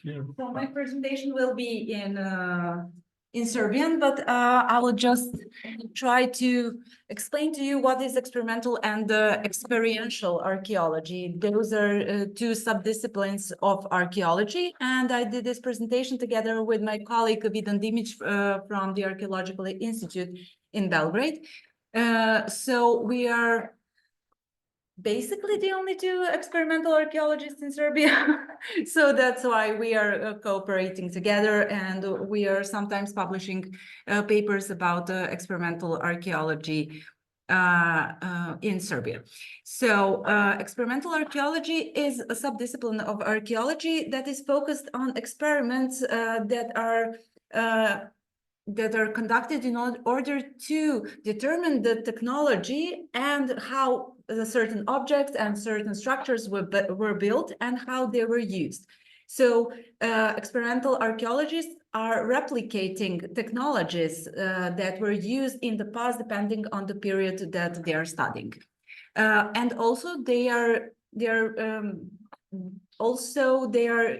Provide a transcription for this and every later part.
So my presentation will be in Serbian, but I will just try to explain to you what is experimental and experiential archaeology. Those are two subdisciplines of archaeology, and I did this presentation together with my colleague Vidan DIMIĆ from the Archaeological Institute in Belgrade. So we are basically the only two experimental archaeologists in Serbia. So that's why we are cooperating together, and we are sometimes publishing papers about experimental archaeology in Serbia. So experimental archaeology is a subdiscipline of archaeology that is focused on experiments that are conducted in order to determine the technology and how certain objects and certain structures were built and how they were used. So experimental archaeologists are replicating technologies that were used in the past depending on the period that they are studying. And also they are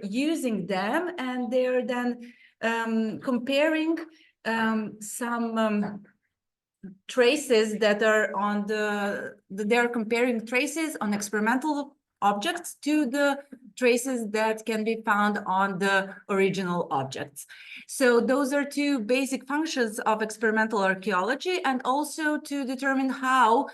using them, and they are then comparing some traces that are on they're comparing traces on experimental objects to the traces that can be found on the original objects. So those are two basic functions of experimental archaeology, and also to determine how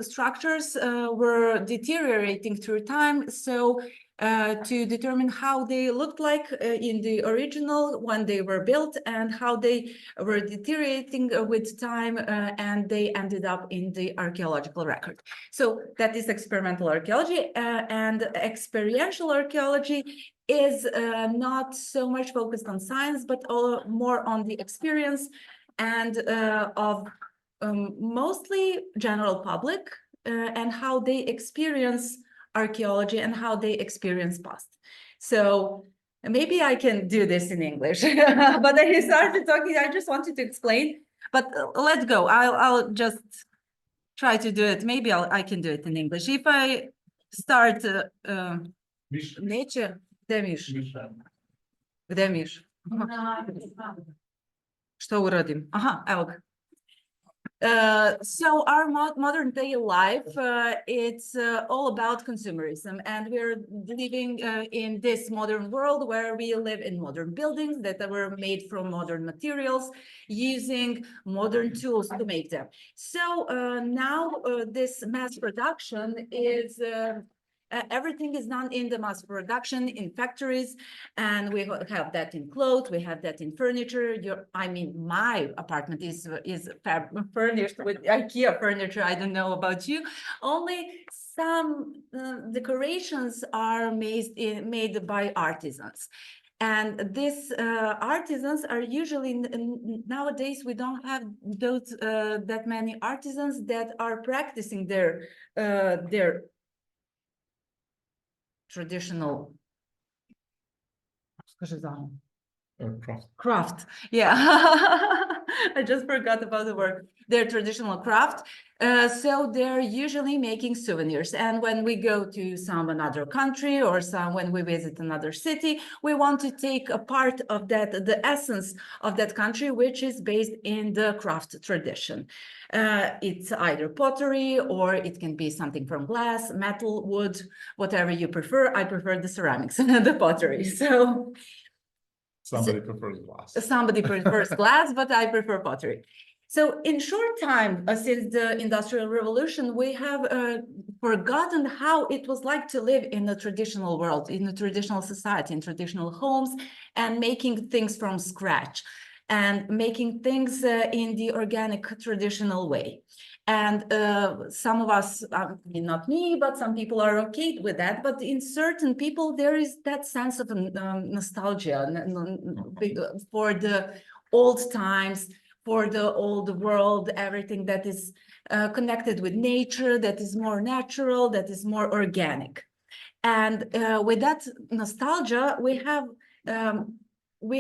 structures were deteriorating through time. So to determine how they looked like in the original when they were built, and how they were deteriorating with time, and they ended up in the archaeological record. So that is experimental archaeology, and experiential archaeology is not so much focused on science, but more on the experience and of mostly general public and how they experience archaeology and how they experience past. So maybe I can do this in English, but I started talking, I just wanted to explain, but let's go. I'll just try to do it. Maybe I can do it in English. If I start, Neće, gde miš? Gde miš? Što uradim? Aha, evo ga. So our modern day life, it's all about consumerism, and we're living in this modern world where we live in modern buildings that were made from modern materials, using modern tools to make them. So now this mass production is everything is done in the mass production in factories, and we have that in clothes, we have that in furniture. My apartment is furnished with IKEA furniture. I don't know about you. Only some decorations are made by artisans. And these artisans are usually, nowadays we don't have those that many artisans that are practicing their traditional craft. Yeah. I just forgot about the word. Their traditional craft. So they're usually making souvenirs. And when we go to another country, or when we visit another city, we want to take a part of that, the essence of that country, which is based in the craft tradition. It's either pottery, or it can be something from glass, metal, wood, whatever you prefer. I prefer the ceramics and the pottery. So somebody prefers glass. Somebody prefers glass, but I prefer pottery. So in short time, since the Industrial Revolution, we have forgotten how it was like to live in the traditional world, in the traditional society, in traditional homes, and making things from scratch, and making things in the organic, traditional way. And some of us, not me, but some people are okay with that. But in certain people, there is that sense of nostalgia for the old times, for the old world, everything that is connected with nature, that is more natural, that is more organic. And with that nostalgia, we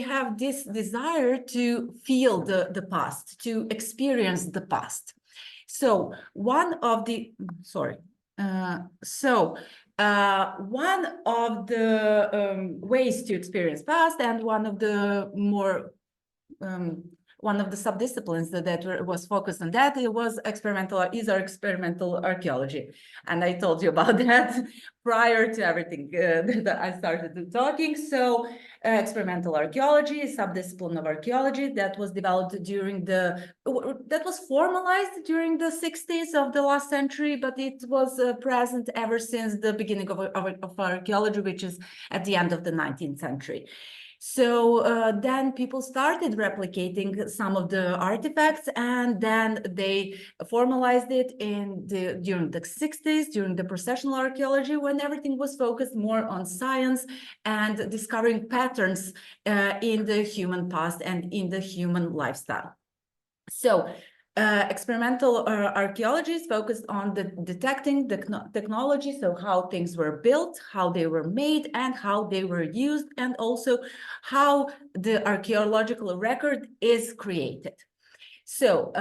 have this desire to feel the past, to experience the past. So one of the, One of the ways to experience past, and one of the more one of the subdisciplines that was focused on that, it was experimental archaeology. And I told you about that prior to everything that I started talking. So experimental archaeology is a subdiscipline of archaeology that was developed that was formalized during the 60s of the last century, but it was present ever since the beginning of archaeology, which is at the end of the 19th century. So then people started replicating some of the artifacts, and then they formalized it during the 60s, during the processional archaeology, when everything was focused more on science and discovering patterns in the human past and in the human lifestyle. So experimental archaeology is focused on detecting the technology, so how things were built, how they were made, and how they were used, and also how the archaeological record is created. So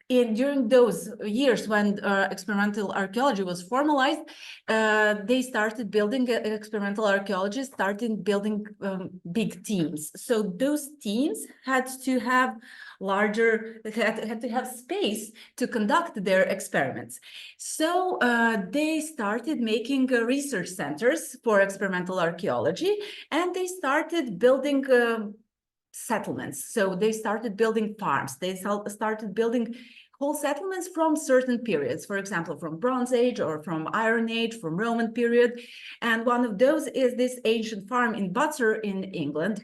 during those years when experimental archaeology was formalized, they started building, experimental archaeologists started building big teams. So those teams had to have had to have space to conduct their experiments. So they started making research centers for experimental archaeology, and they started building settlements. So they started building farms. They started building whole settlements from certain periods, for example, from Bronze Age or from Iron Age, from Roman period. And one of those is this ancient farm in Butser in England.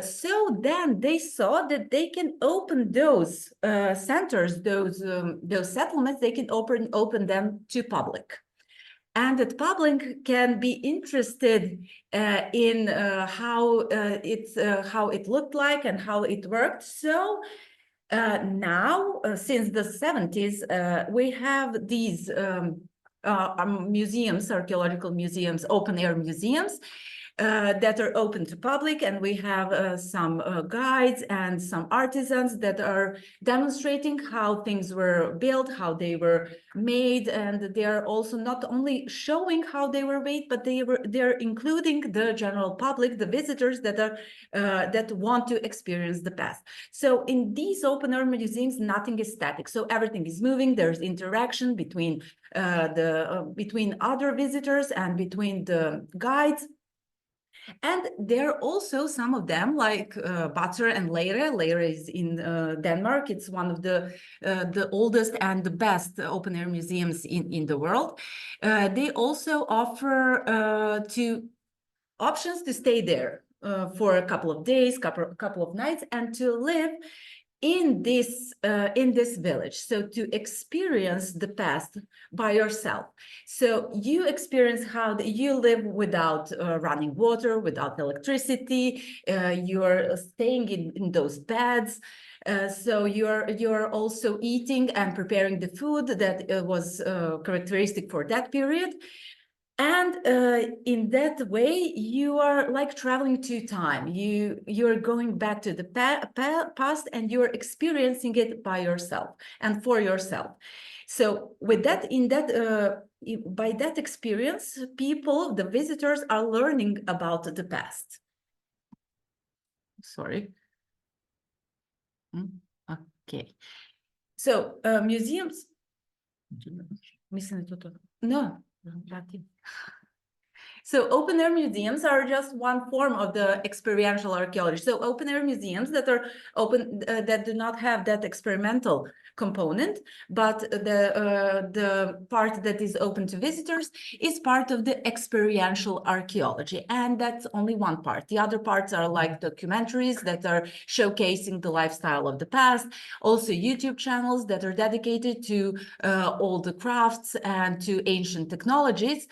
So then they saw that they can open those centers, those settlements, they can open them to public. And that public can be interested in how it looked like and how it worked. So now, since the 70s, we have these museums, archaeological museums, open-air museums, that are open to public, and we have some guides and some artisans that are demonstrating how things were built, how they were made, and they are also not only showing how they were made, but they're including the general public, the visitors that are that want to experience the past. So in these open-air museums, nothing is static. So everything is moving. There's interaction between between other visitors and between the guides. And there are also some of them, like Butser and Lejre. Lejre is in Denmark. It's one of the oldest and the best open-air museums in the world. They also offer options to stay there for a couple of days, couple of nights, and to live in this village, so to experience the past by yourself. So you experience how you live without running water, without electricity. You're staying in those beds. So you're also eating and preparing the food that was characteristic for that period. And in that way, you are like traveling to time. You're going back to the past, and you're experiencing it by yourself and for yourself. So with that, by that experience, people, the visitors, are learning about the past. Sorry. Okay. So museums. No. So open-air museums are just one form of the experiential archaeology. So open-air museums that are open, that do not have that experimental component, but the part that is open to visitors is part of the experiential archaeology, and that's only one part. The other parts are like documentaries that are showcasing the lifestyle of the past, also YouTube channels that are dedicated to all the crafts and to ancient technologies.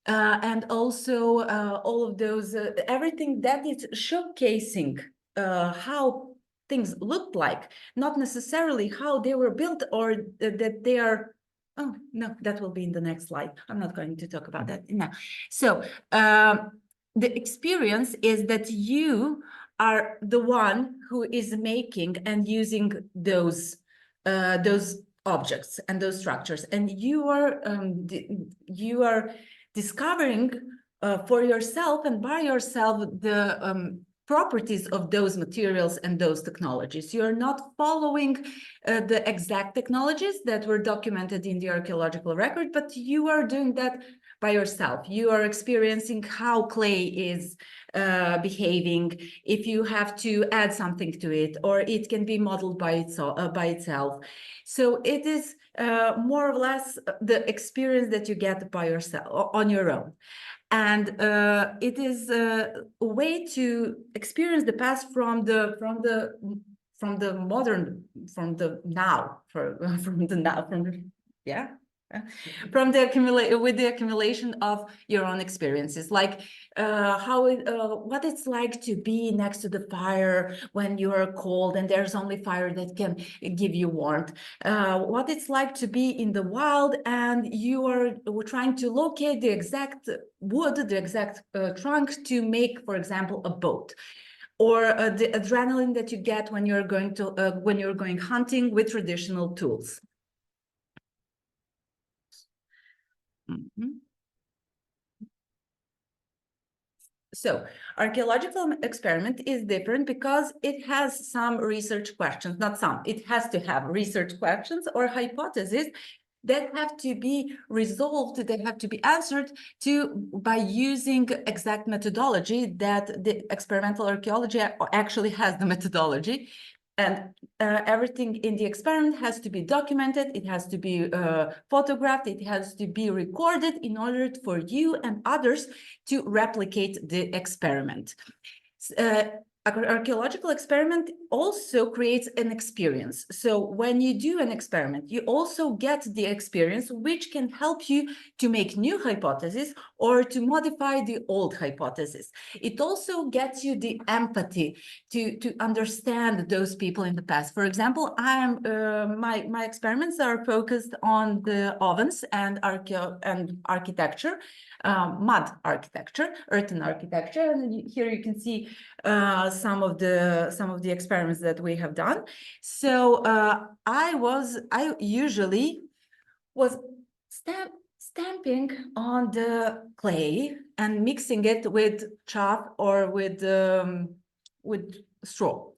And also all of those, everything that is showcasing how things looked like, not necessarily how they were built or that they are. Oh, no, that will be in the next slide. I'm not going to talk about that now. So the experience is that you are the one who is making and using those objects and those structures, and you are discovering for yourself and by yourself the properties of those materials and those technologies. You're not following the exact technologies that were documented in the archaeological record, but you are doing that by yourself. You are experiencing how clay is behaving, if you have to add something to it, or it can be modeled by itself. So it is more or less the experience that you get by yourself, on your own. And it is a way to experience the past from the modern, from the now, from the accumulation of your own experiences, like what it's like to be next to the fire when you are cold and there's only fire that can give you warmth, what it's like to be in the wild and you are trying to locate the exact wood, the exact trunk to make, for example, a boat, or the adrenaline that you get when you're going hunting with traditional tools. So archaeological experiment is different because it has some research questions, not some, it has to have research questions or hypotheses that have to be resolved, that have to be answered by using exact methodology that the experimental archaeology actually has the methodology. And everything in the experiment has to be documented, it has to be photographed, it has to be recorded in order for you and others to replicate the experiment. Archaeological experiment also creates an experience. So when you do an experiment, you also get the experience which can help you to make new hypotheses or to modify the old hypothesis. It also gets you the empathy to understand those people in the past. For example, my experiments are focused on the ovens and architecture, mud architecture, earthen architecture, and here you can see some of the experiments that we have done. So I usually was stamping on the clay and mixing it with chalk or with straw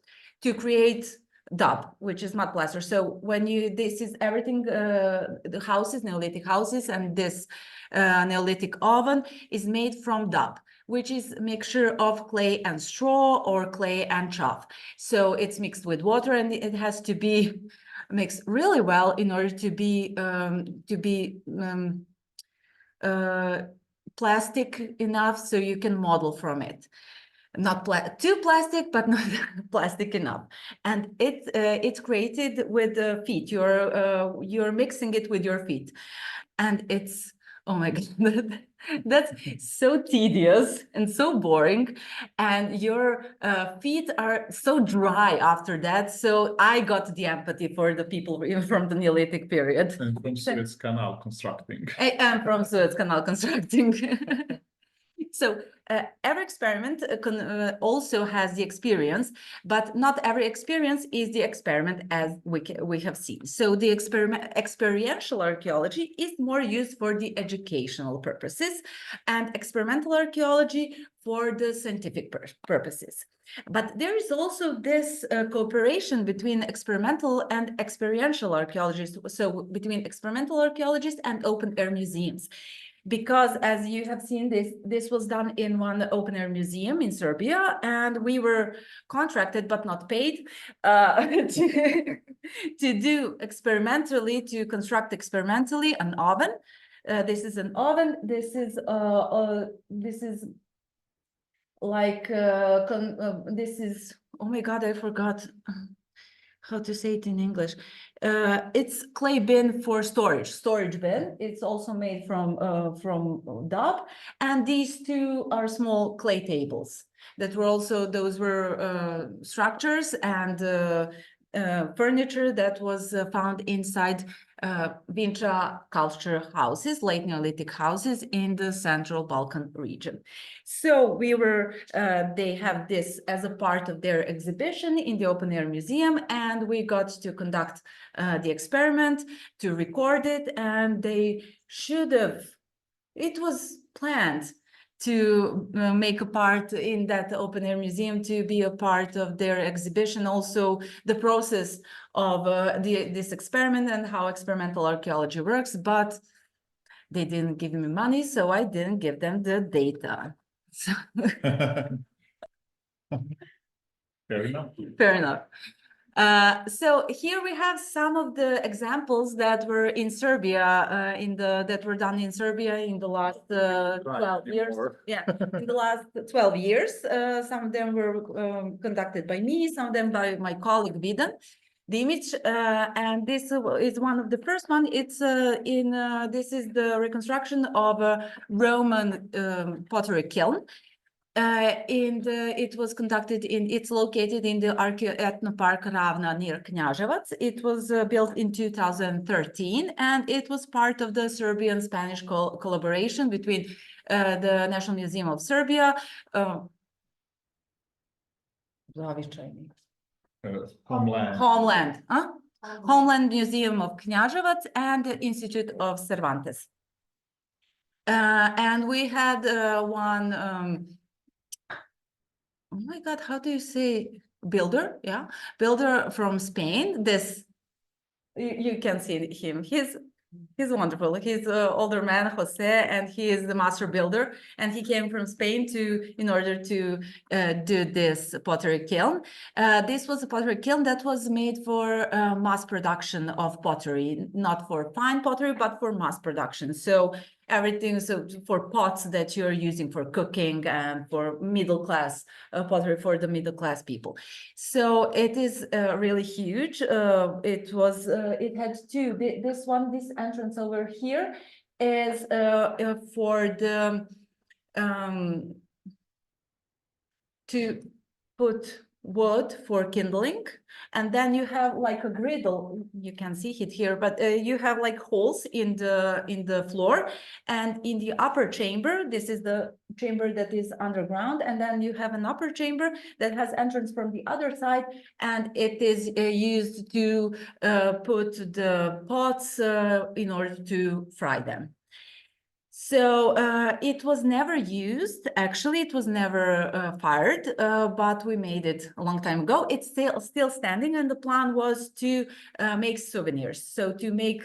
to create daub, which is mud plaster. So when this is everything, the houses, Neolithic houses, and this Neolithic oven is made from daub, which is a mixture of clay and straw or clay and chaff. So it's mixed with water and it has to be mixed really well in order to be plastic enough so you can model from it. Not too plastic, but not plastic enough. And it's created with feet. You're mixing it with your feet, and it's, oh my God, that's so tedious and so boring, and your feet are so dry after that. So I got the empathy for the people from the Neolithic period. And from Suez Canal constructing. And from Suez Canal constructing. So every experiment also has the experience, but not every experience is the experiment as we have seen. So the experiential archaeology is more used for the educational purposes and experimental archaeology for the scientific purposes. But there is also this cooperation between experimental and experiential archaeologists, so between experimental archaeologists and open air museums. Because as you have seen, this was done in one open air museum in Serbia, and we were contracted but not paid to do experimentally, to construct experimentally an oven. This is an oven. This is like this is, oh my God, I forgot how to say it in English. It's clay bin for storage bin. It's also made from daub, and these two are small clay tables that were also, those were structures and furniture that was found inside Vinča culture houses, late Neolithic houses in the Central Balkan region. So we were, they have this as a part of their exhibition in the open air museum, and we got to conduct the experiment, to record it, and they should have it was planned to make a part in that open air museum, to be a part of their exhibition, also the process of this experiment and how experimental archaeology works, but they didn't give me money, so I didn't give them the data. So Fair enough. fair enough. So here we have some of the examples that were in Serbia, that were done in Serbia in the last 12 years. Yeah, in the last 12 years. Some of them were conducted by me, some of them by my colleague Vidan DIMIĆ, and this is one of the first one. It's this is the reconstruction of a Roman pottery kiln. It was conducted it's located in the Ethnopark Ravna near Knjaževac. It was built in 2013, and it was part of the Serbian-Spanish collaboration between the National Museum of Serbia, Homeland. Homeland Museum of Knjaževac, and the Institute of Cervantes. And we had one oh my God, how do you say builder? Yeah, builder from Spain. This, you can see him. He's wonderful. He's an older man, Jose, and he is the master builder. And he came from Spain in order to do this pottery kiln. This was a pottery kiln that was made for mass production of pottery, not for fine pottery, but for mass production. So everything, so for pots that you're using for cooking and for middle class pottery for the middle class people. So it is really huge. It had two. This entrance over here is for the to put wood for kindling, and then you have like a griddle. You can see it here, but you have like holes in the floor, and in the upper chamber, this is the chamber that is underground, and then you have an upper chamber that has entrance from the other side, and it is used to put the pots in order to fry them. So it was never used. Actually, it was never fired, but we made it a long time ago. It's still standing, and the plan was to make souvenirs. So to make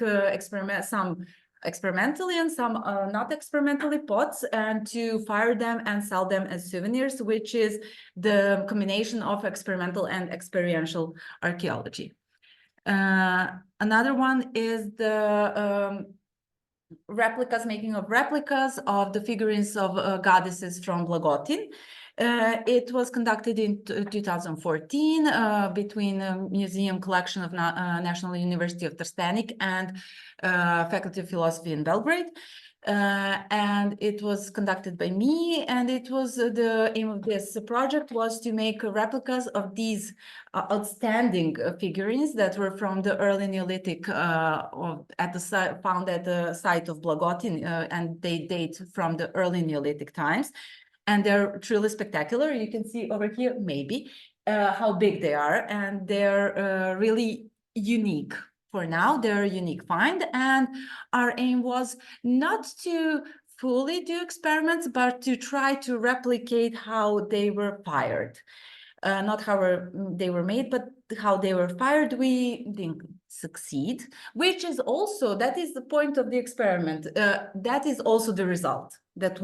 some experimentally and some not experimentally pots, and to fire them and sell them as souvenirs, which is the combination of experimental and experiential archaeology. Another one is the making of replicas of the figurines of goddesses from Blagotin. It was conducted in 2014 between a museum collection of National University of Trstenik and Faculty of Philosophy in Belgrade. And it was conducted by me, and it was the aim of this project was to make replicas of these outstanding figurines that were from the early Neolithic found at the site of Blagotin, and they date from the early Neolithic times, and they're truly spectacular. You can see over here maybe how big they are, and they're really unique. For now, they're a unique find, and our aim was not to fully do experiments, but to try to replicate how they were fired. Not how they were made, but how they were fired. We didn't succeed, which is also, that is the point of the experiment. That is also the result, that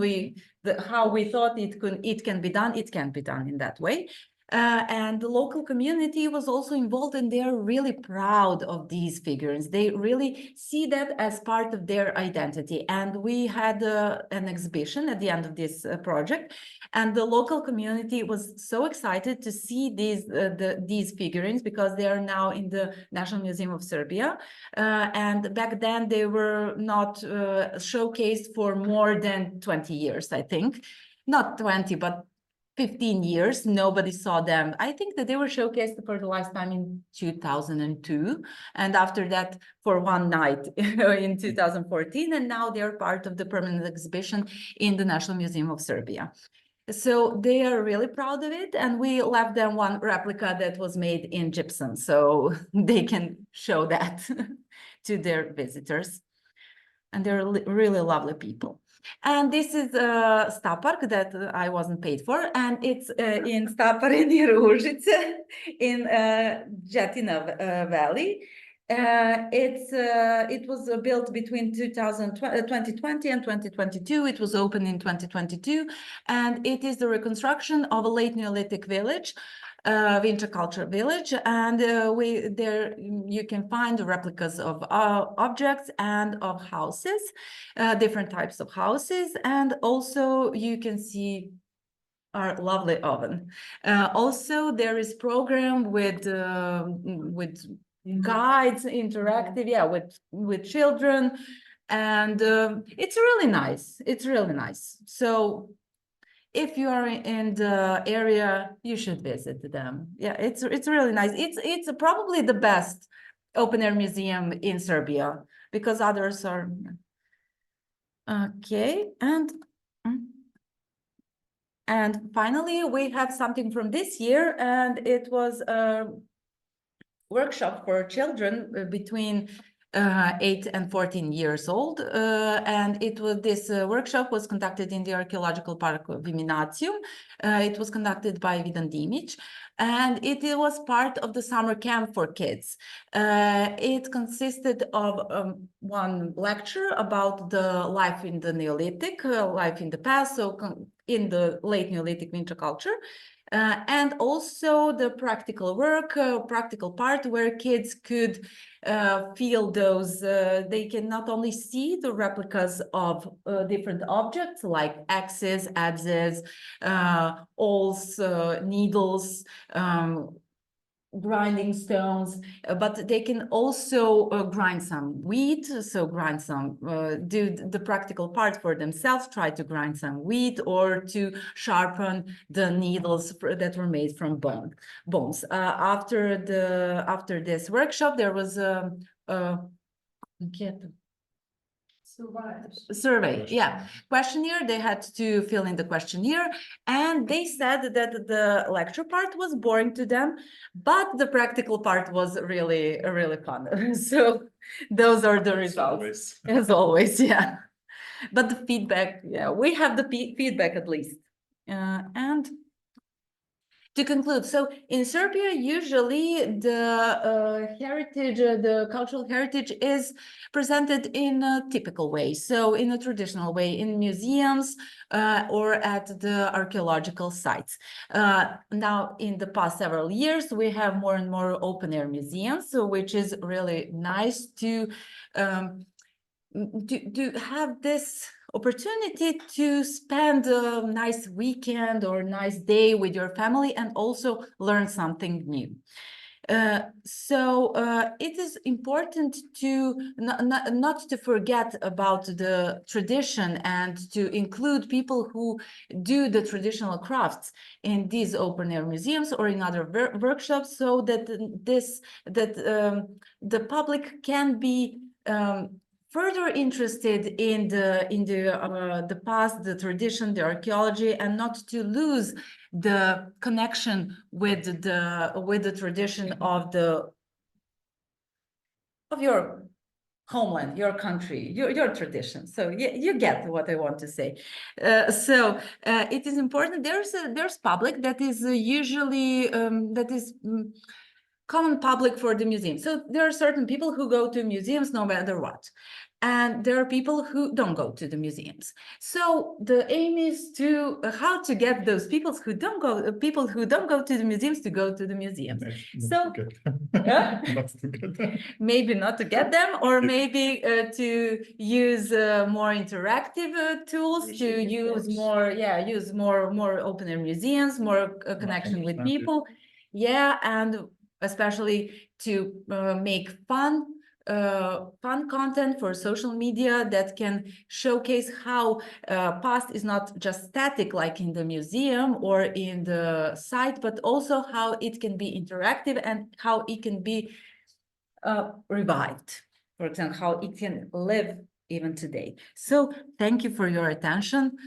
how we thought it can be done, it can be done in that way. And the local community was also involved, and they're really proud of these figurines. They really see that as part of their identity. And we had an exhibition at the end of this project, and the local community was so excited to see these figurines, because they are now in the National Museum of Serbia. And back then they were not showcased for more than 20 years, I think. Not 20, but 15 years, nobody saw them. I think that they were showcased for the last time in 2002, and after that for one night in 2014, and now they're part of the permanent exhibition in the National Museum of Serbia. So they are really proud of it, and we left them one replica that was made in gypsum, so they can show that to their visitors. and they're really lovely people. And this is Sta Park that I wasn't paid for, and it's in Sta Park in ĐURIČIĆ in Jetina Valley. It was built between 2020 and 2022. It was opened in 2022, and it is the reconstruction of a late Neolithic village, winter culture village, and there you can find replicas of objects and of houses, different types of houses, and also you can see our lovely oven. Also, there is program with guides, interactive, yeah, with children, and it's really nice. It's really nice. So if you are in the area, you should visit them. Yeah, it's really nice. It's probably the best open air museum in Serbia, because others are okay. And finally, we have something from this year, and it was a workshop for children between 8 and 14 years old, and this workshop was conducted in the archaeological park of Viminacium. It was conducted by Vidan DIMIĆ, and it was part of the summer camp for kids. It consisted of one lecture about the life in the Neolithic, life in the past, so in the late Neolithic winter culture. And also the practical work, practical part where kids could feel those, they can not only see the replicas of different objects like axes, adzes, awls, needles, grinding stones, but they can also grind some wheat, so grind some, do the practical part for themselves, try to grind some wheat or to sharpen the needles that were made from bones. After this workshop, there was a survey, yeah, questionnaire. They had to fill in the questionnaire, and they said that the lecture part was boring to them, but the practical part was really fun. So those are the results, as always, yeah. But the feedback, yeah, we have the feedback at least. And to conclude, so in Serbia, usually the heritage, the cultural heritage is presented in a typical way, so in a traditional way, in museums or at the archaeological sites. Now, in the past several years, we have more and more open-air museums, so which is really nice to have this opportunity to spend a nice weekend or nice day with your family and also learn something new. So it is important to not to forget about the tradition and to include people who do the traditional crafts in these open air museums or in other workshops, so that the public can be further interested in the past, the tradition, the archaeology, and not to lose the connection with the tradition of your homeland, your country, your tradition. So you get what I want to say. So it is important. There's public that is usually common public for the museum. So there are certain people who go to museums no matter what. And there are people who don't go to the museums. So the aim is to how to get those people who don't go to the museums to go to the museums. So maybe not to get them, or maybe to use more interactive tools, to use more open air museums, more connection with people. Yeah, and especially to make fun content for social media that can showcase how past is not just static like in the museum or in the site, but also how it can be interactive and how it can be revived. For example, how it can live even today. So thank you for your attention.